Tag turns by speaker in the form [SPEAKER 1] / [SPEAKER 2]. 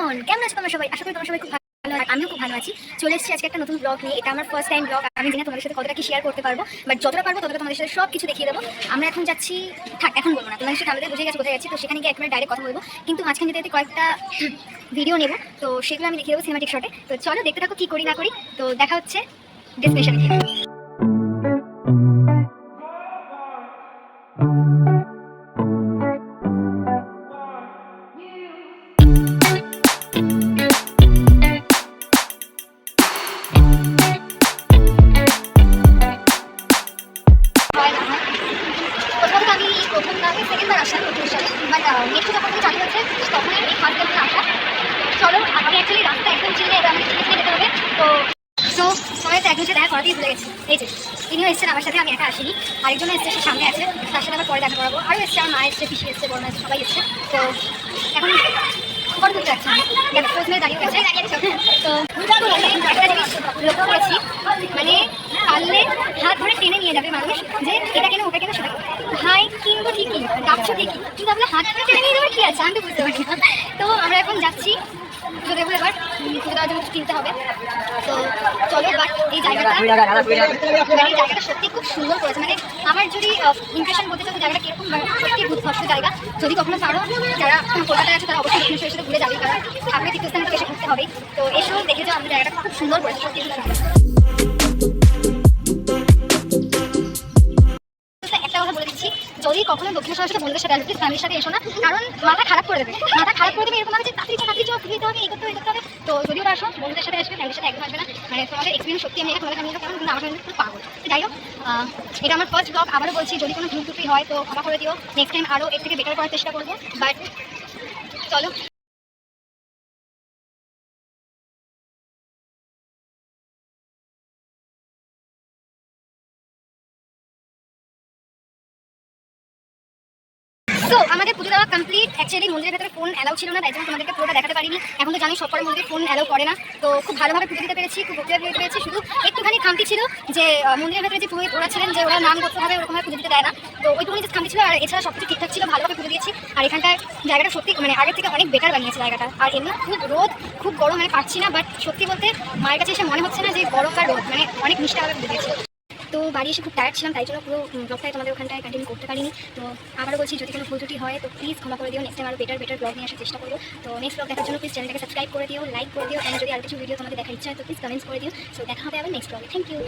[SPEAKER 1] Everyone, কেমন আছো তোমরা সবাই? আশা করি তোমরা সবাই খুব ভালো আছো। আমিও খুব ভালো আছি। চলে এসেছি আজকে একটা নতুন ব্লগ নিয়ে। এটা আমার ফার্স্ট টাইম ব্লগ। আমি জানি তোমাদের সাথে কতটা কি শেয়ার করতে পারবো, বাট যতটা পারবো ততটা তোমাদের সাথে সব কিছু দেখিয়ে দেবো। আমরা এখন যাচ্ছি, থাক এখন বলবো না, তোমাদের সাথে আমাদের বুঝে গেছে কোথায় যাচ্ছি। তো সেখানে গিয়ে একবারে ডাইরেক্ট কথা বলবো, কিন্তু মাঝখানে যেতে কয়েকটা ভিডিও নেবো, তো সেগুলো আমি দেখিয়ে দেবো সিনেমাটিক শটে। তো চলো দেখতে থাকো কি করি না করি। তো দেখা হচ্ছে ডেস্টিনেশনে গিয়ে। প্রথমত আমি সেকেন্ডবার আসা নতুন সালে, বাট নেক্সট যখন থেকে চালু হচ্ছে তখন এই ফার্স্ট টাইমে আসা। চলো আমি অ্যাকচুয়ালি রাস্তা একদম চিনে এবার আমাকে চিনে যেতে হবে। তো সবাই তো একজন সাথে দেখা করাতেই ভুলে গেছি। এই যে তিনিও এসেছেন আমার সাথে, আমি একা আসিনি, আরেকজনও এসছে, সে সামনে আছে, তার সাথে আবার পরে দেখা করাবো। আরও এসছে, আমার মা এসছে, পিসি এসছে, বড় মা এসছে, সবাই এসছে। তো এখন খবর করতে যাচ্ছি আমি, দেখো পোজ মেয়ে দাঁড়িয়ে গেছে। তো একটা জিনিস লক্ষ্য করেছি, মানে পারলে হাত ধরে টেনে নিয়ে যাবে মানুষ, যে এটা কেন ওটা কেন সেটা ভাই কিনবো ঠিকই, ডাকছো ঠিকই, কিন্তু আপনার হাত ধরে টেনে নিয়ে যাবে কি আছে, আমি তো বুঝতে পারছি না। তো আমরা এখন যাচ্ছি পুজো দেবো, এবার পুজো দেওয়ার জন্য কিনতে হবে। তো চলো, বাট এই জায়গাটা সত্যি খুব সুন্দর করেছে। মানে আমার যদি ইমপ্রেশন বলতে চাও জায়গাটা কিরকম, সত্যি ভূতভক্ত জায়গা। যদি কখনো পারো, যারা কলকাতায় আছে তারা অবশ্যই দক্ষিণেশ্বরের সাথে ঘুরে যাবে, কারণ আপনার তীর্থস্থানে তো এসে ঘুরতে হবেই। তো এসেও দেখে যাও, আমাদের জায়গাটা খুব সুন্দর করেছে, সত্যি খুব সুন্দর। একটা কথা বলে দিচ্ছি, যদি কখনো দক্ষিণেশ্বরের সাথে বন্ধুদের সাথে আসবে, ফ্যামিলির সাথে এসো না, কারণ মাথা খারাপ করে দেবে, এরকম হবে যে তাড়াতাড়ি চোখ দিতে হবে, এই করতে হবে। তো যদি ওরা আসো বন্ধুদের সাথে আসবে, ফ্যামিলির সাথে একদম আসবে না। মানে তোমাদের এক্সপিরিয়েন্স সত্যি আমি তোমাদের জানিয়ে কেমন, কিন্তু আমার ফ্যামিলি খুব পাগল। যাই হোক, এটা আমার ফার্স্ট ব্লগ। আবারও বলছি, যদি কোনো ভুল ত্রুটি হয় তো ক্ষমা করে দিও। নেক্সট টাইম আরও এর থেকে বেটার করার চেষ্টা করবো। বাট চলো। তো আমাদের পুজো দেওয়া কমপ্লিট। অ্যাকচুয়ালি মন্দিরের ভেতরে ফোন অ্যালাউ ছিল না, তাই জন্য তোমাদেরকে পুরোটা দেখাতে পারিনি। এখন তো জানি সব কটা মন্দিরে ফোন অ্যালাউ করে না। তো খুব ভালোভাবে পুজো দিতে পেরেছি, খুব ভক্তি দিতে পেরেছি। শুধু একটুখানি খামতি ছিল যে মন্দিরের ভেতরে যে পুরোহিত ওরা ছিলেন, যে ওরা নাম করতে হবে ওরকমভাবে পুজো দিতে দেয় না। তো ওইটুকুনি যে খামতি ছিল, আর এছাড়া সব কিছু ঠিকঠাক ছিল, ভালোভাবে পুজো দিয়েছি। আর এখানকার জায়গাটা সত্যি মানে আগের থেকে অনেক বেটার বানিয়েছে জায়গাটা। আর এমনি খুব রোদ, খুব গরম, মানে পাচ্ছি না। বাট সত্যি বলতে মায়ের কাছে এসে মনে হচ্ছে না যে গরম বা রোদ, মানে অনেক মিষ্টিভাবে পুজো দিয়েছি। তো বাড়ি এসে খুব টায়ার্ড ছিলাম, তাই জন্য পুরো ব্লগটাই তোমাদের ওখানটায় কন্টিনিউ করতে পারিনি। তো আবারও বলছি, যদি কোনো ভুল ত্রুটি হয় তো প্লিজ ক্ষমা করে দিও। নেক্সট টাইম আরও বেটার ব্লগ নিয়ে আসার চেষ্টা করবো। তো নেক্সট ব্লগ দেখার জন্য প্লিজ চ্যানেলটাকে সাবস্ক্রাইব করে দিও, লাইক করে দিও, এবং যদি আর কিছু ভিডিও তোমাদের দেখার ইচ্ছা হয় তো প্লিজ কমেন্টস করে দিও। সো দেখা হবে আবার নেক্সট ব্লগে। Thank you.